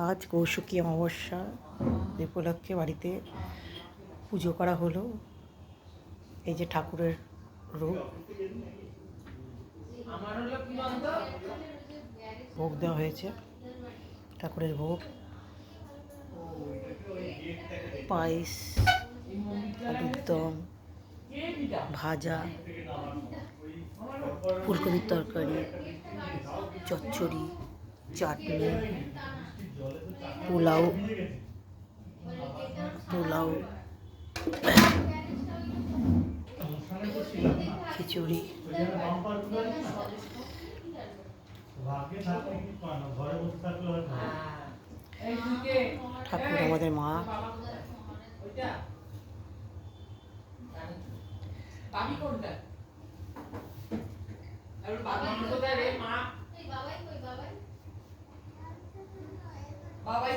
আজ কৌশিকী অমাবস্যা উপলক্ষে বাড়িতে পুজো করা হলো। এই যে ঠাকুরের রূপ, ভোগ দেওয়া হয়েছে। ঠাকুরের ভোগ, পায়েস, আলুর দম, ভাজা, ফুলকপির তরকারি, চচ্চড়ি, চাটনি, পোলাও, খিচুড়ি। ঠাকুর আমাদের মা। বাবাই